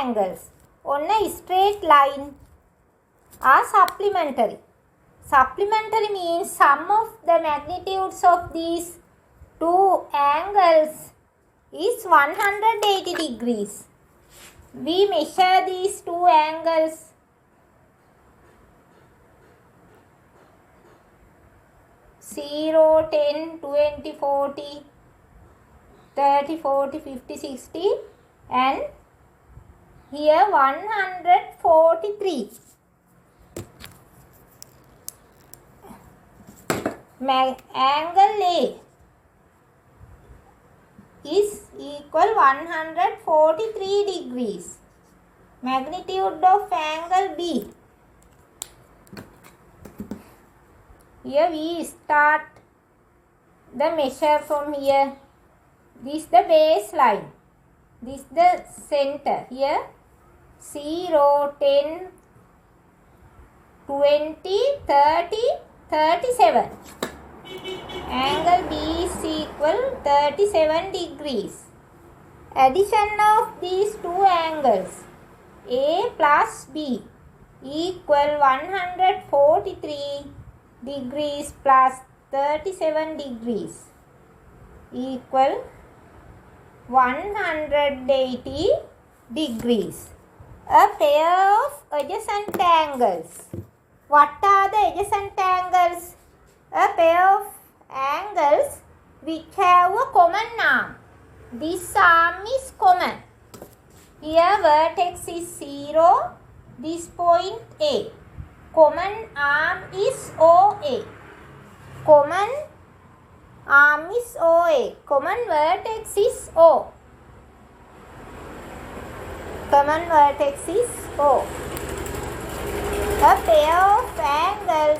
angles on a straight line are supplementary. Supplementary means sum of the magnitudes of these two angles is 180 degrees. We measure these two angles. 0, 10, 20, 40, 30, 40, 50, 60 and here 143. Angle A is equal 143 degrees. Magnitude of angle B. Here we start the measure from here. This is the baseline. This is the center. Here 0, 10, 20, 30, 37. Angle B is equal 37 degrees. Addition of these two angles A plus B equal 143 degrees plus 37 degrees equal 180 degrees. A pair of adjacent angles. What are the adjacent angles? A pair of angles which have a common arm. This arm is common. Here vertex is 0. This point A. Common arm is OA. Common arm is OA. Common vertex is O. Common vertex is O. A pair of angles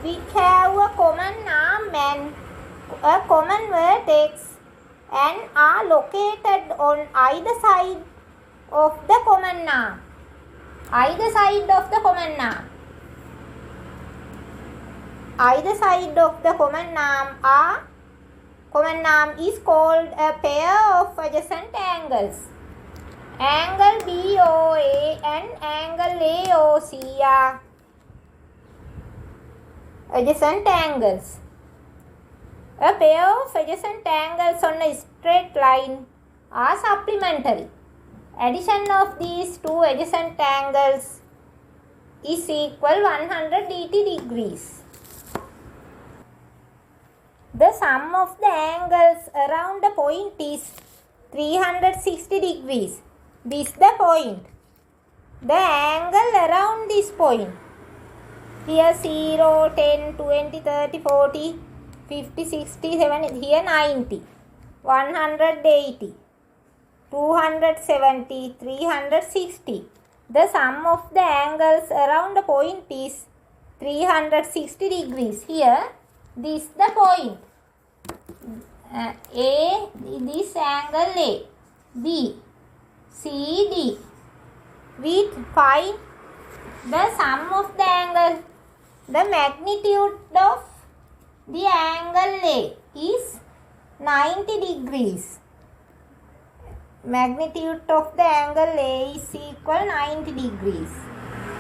which have a common arm and a common vertex and are located on either side of the common arm. Either side of the common arm. Either side of the common arm is called a pair of adjacent angles. Angle BOA and angle AOC are adjacent angles. A pair of adjacent angles on a straight line are supplementary. Addition of these two adjacent angles is equal 180 degrees. The sum of the angles around the point is 360 degrees. This is the point. The angle around this point. Here 0, 10, 20, 30, 40, 50, 60, 70, here 90, 180, 270, 360. The sum of the angles around the point is 360 degrees. Here, this is the point. A, this angle A. B, C, D. We find the sum of the angle. The magnitude of the angle A is 90 degrees. Magnitude of the angle A is equal 90 degrees.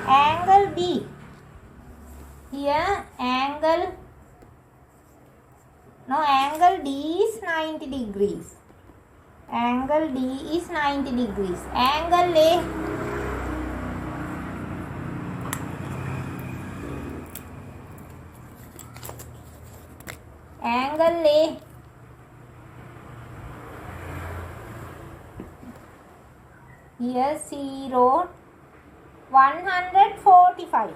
Angle B. Here angle D is 90 degrees. Angle D is 90 degrees. Angle A. Angle A. Here 0, 145.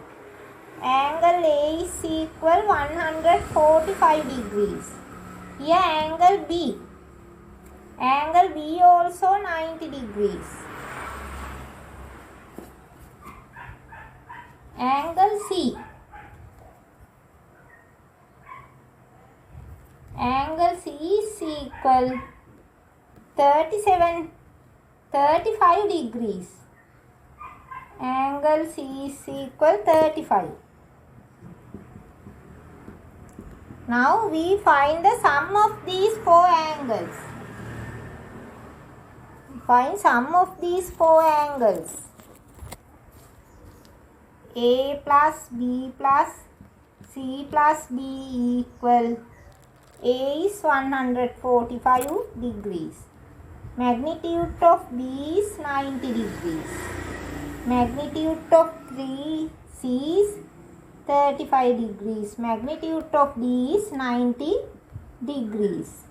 Angle A is equal 145 degrees. Here angle B. Angle B also 90 degrees. Angle C. Angle C is equal 35 degrees. Angle C is equal 35. Now we find the sum of these four angles. Find sum of these four angles. A plus B plus C plus D equal. A is 145 degrees. Magnitude of B is 90 degrees. Magnitude of 3C is 35 degrees. Magnitude of D is 90 degrees.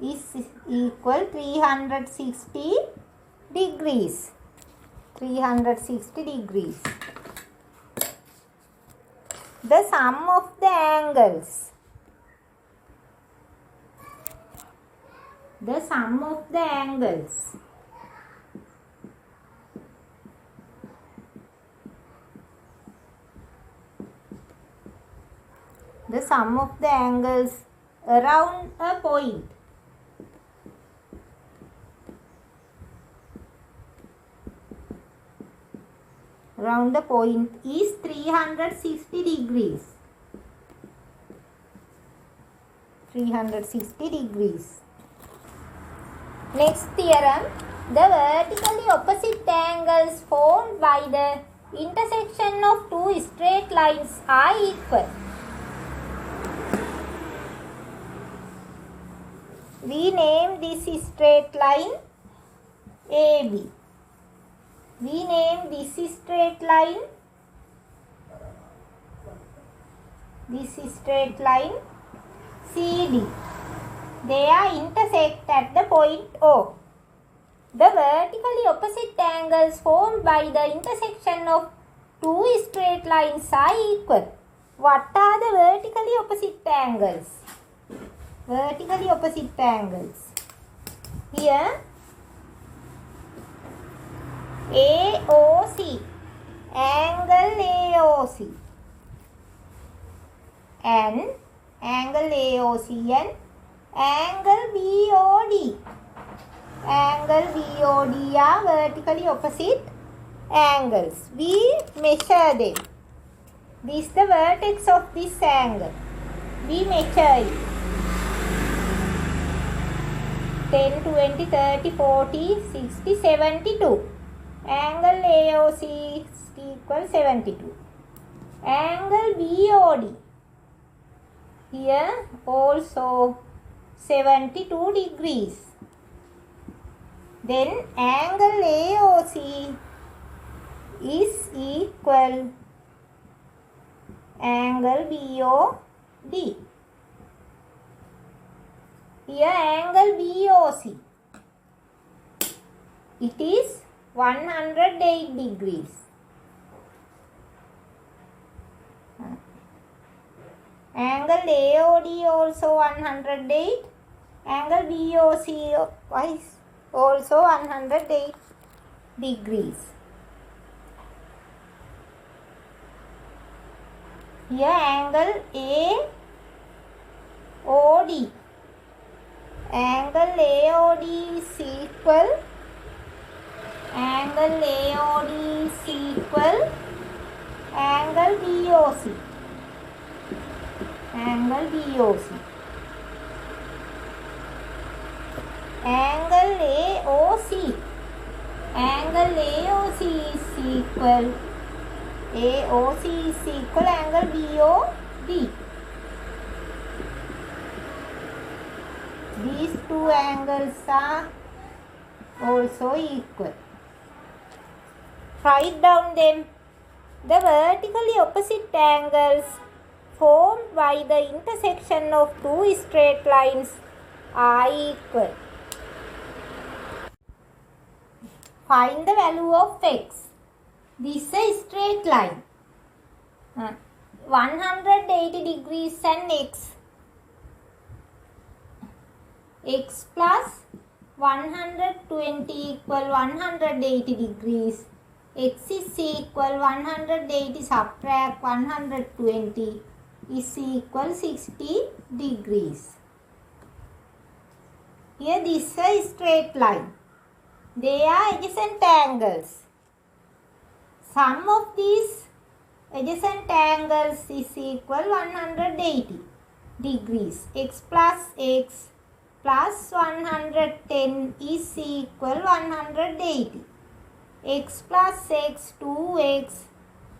Is equal 360 degrees. 360 degrees. The sum of the angles. The sum of the angles. The sum of the angles around a point. Around the point is 360 degrees. 360 degrees. Next theorem. The vertically opposite angles formed by the intersection of two straight lines are equal. We name this straight line AB. We name this straight line CD. They are intersect at the point O. The vertically opposite angles formed by the intersection of two straight lines are equal. What are the vertically opposite angles? Vertically opposite angles. Here AOC, angle AOC, and angle AOC and angle BOD. Angle BOD are vertically opposite angles. We measure them. This is the vertex of this angle. We measure it. 10, 20, 30, 40, 60, 72. Angle AOC is equal 72. Angle BOD. Here also 72 degrees. Then angle AOC is equal angle BOD. Here angle BOC. It is 108 degrees. Angle AOD also 108. Angle BOC is also 108 degrees. Here angle AOD. Angle AOD is equal. Angle AOD is equal angle BOC. Angle BOC. Angle AOC. Angle AOC is equal. AOC is equal angle BOD. These two angles are also equal. Write down them. The vertically opposite angles formed by the intersection of two straight lines are equal. Find the value of x. This is a straight line. 180 degrees and x. X plus 120 equal 180 degrees. X is equal 180 subtract 120 is equal 60 degrees. Here this is a straight line. They are adjacent angles. Sum of these adjacent angles is equal 180 degrees. X plus x plus 110 is equal 180. X plus x, 2x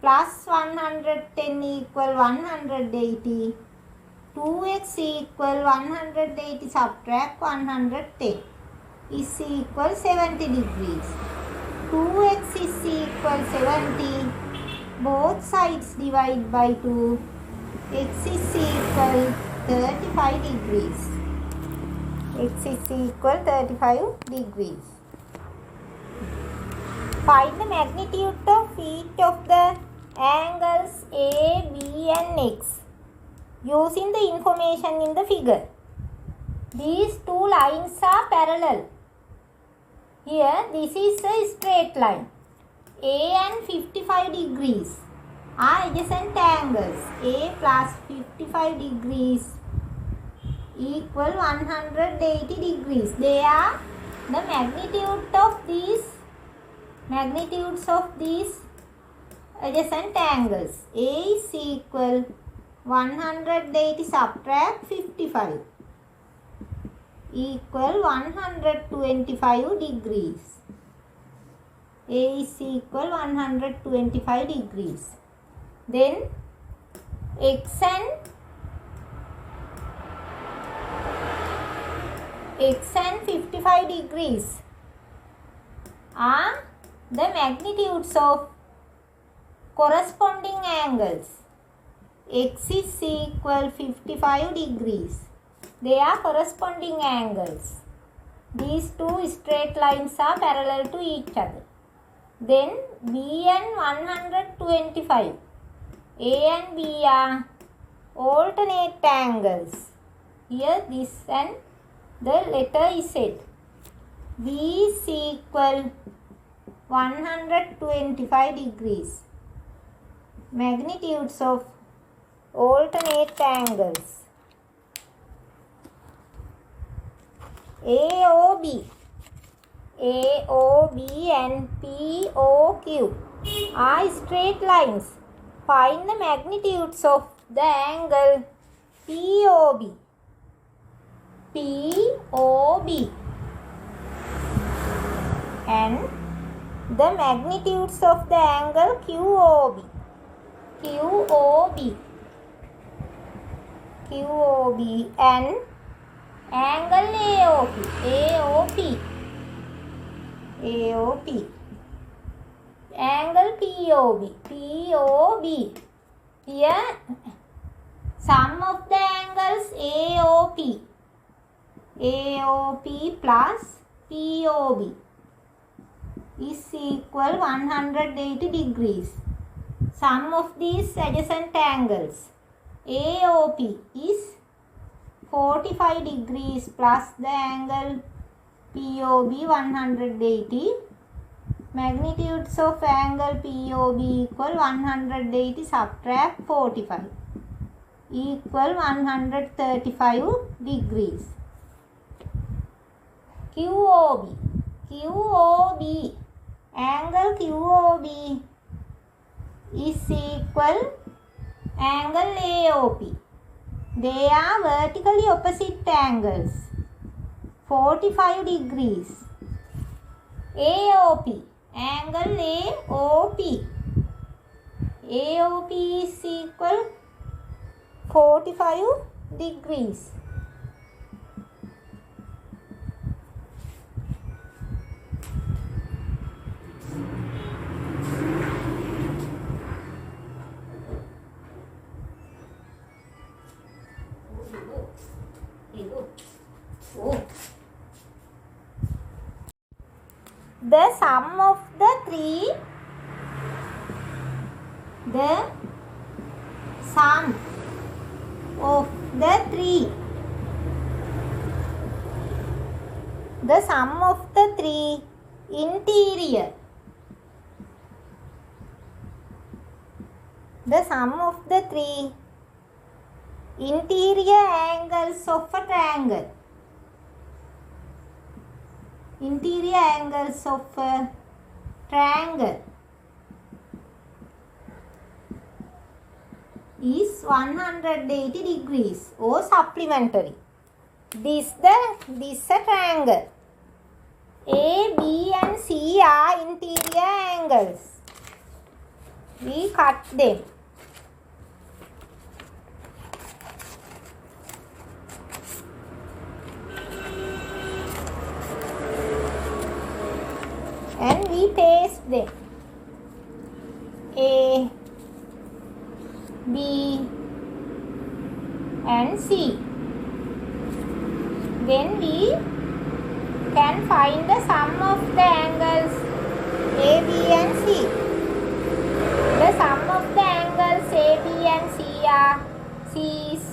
plus 110 equal 180. 2x equal 180 subtract 110 is equal 70 degrees. 2x is equal 70. Both sides divide by 2. X is equal 35 degrees. X is equal 35 degrees. Find the magnitude of each of the angles A, B and X using the information in the figure. These two lines are parallel. Here this is a straight line. A and 55 degrees are adjacent angles. A plus 55 degrees equal 180 degrees. They are the magnitudes of these adjacent angles. A is equal 180 subtract 55 equal 125 degrees. A is equal 125 degrees. Then X and 55 degrees are the magnitudes of corresponding angles. X is equal 55 degrees. They are corresponding angles. These two straight lines are parallel to each other. Then B and 125. A and B are alternate angles. Here this and the letter Z. B is equal 125 degrees. Magnitudes of alternate angles. AOB and POQ are straight lines. Find the magnitudes of the angle POB. And the magnitudes of the angle QOB and angle AOP angle POB. Here sum of the angles AOP plus POB is equal 180 degrees. Sum of these adjacent angles AOP is 45 degrees plus the angle POB 180. Magnitudes of angle POB equal 180 subtract 45 equal 135 degrees. QOB angle QOB is equal angle AOP. They are vertically opposite angles. 45 degrees. AOP angle AOP is equal 45 degrees. The sum of the three interior angles of a triangle. Interior angles of a triangle is 180 degrees or supplementary. This a triangle. A, B and C are interior angles. We cut them. And we paste them. A, B and C. Then we can find the sum of the angles A, B and C. The sum of the angles A, B and C is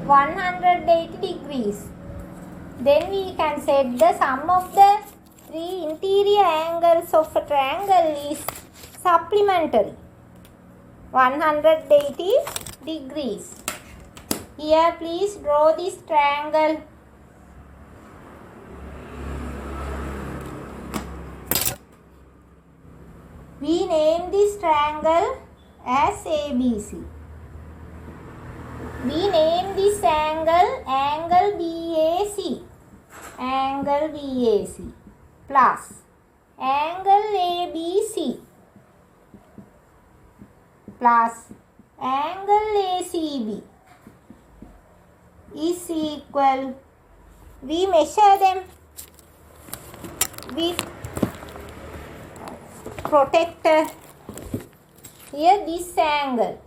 180 degrees. Then we can set the sum of the three interior angles of a triangle is supplementary 180 degrees. Here please draw this triangle. We name this triangle as ABC. We name this angle BAC. Angle BAC plus angle ABC plus angle ACB is equal. We measure them with protractor. Here this angle.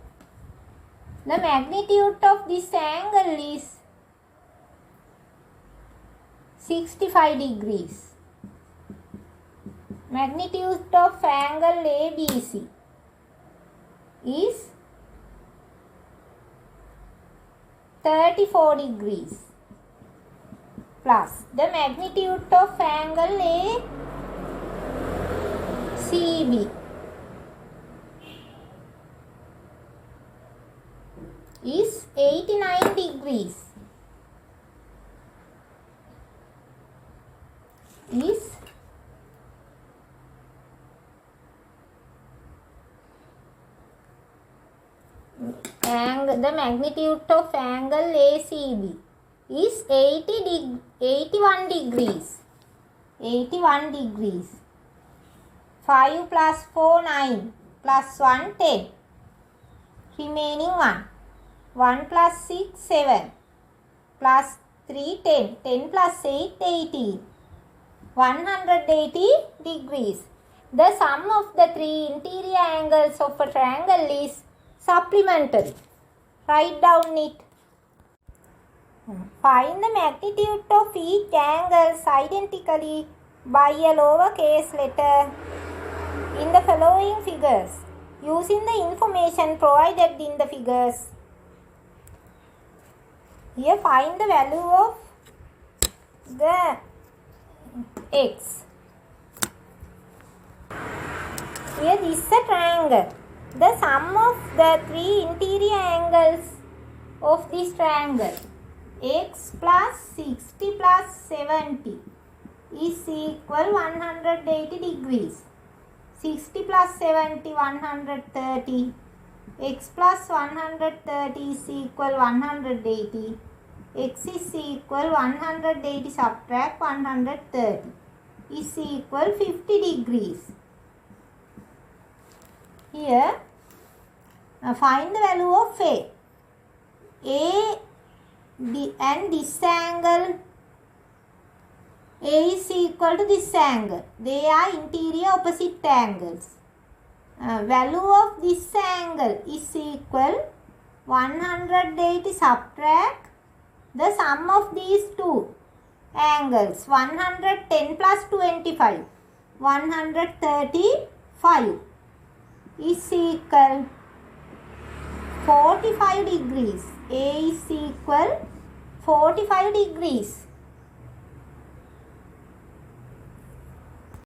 The magnitude of this angle is 65 degrees. Magnitude of angle ABC is 34 degrees plus the magnitude of angle ACB is 89 degrees. The magnitude of angle ACB is 81 degrees. 81 degrees. 5 plus 4, 9 plus 1, 10. Remaining 1. 1 plus 6, 7 plus 3, 10. 10 plus 8, 18. 180 degrees. The sum of the three interior angles of a triangle is supplementary. Write down it. Find the magnitude of each angle identically by a lowercase letter in the following figures using the information provided in the figures. Here find the value of the x. Here this is a triangle. The sum of the three interior angles of this triangle x plus 60 plus 70 is equal 180 degrees. 60 plus 70 130. X plus 130 is equal 180. X is equal 180 subtract 130 is equal 50 degrees. Here, find the value of A. And this angle A is equal to this angle. They are interior opposite angles. Value of this angle is equal 180 subtract the sum of these two angles. 110 plus 25. 135. Is equal 45 degrees. A is equal 45 degrees.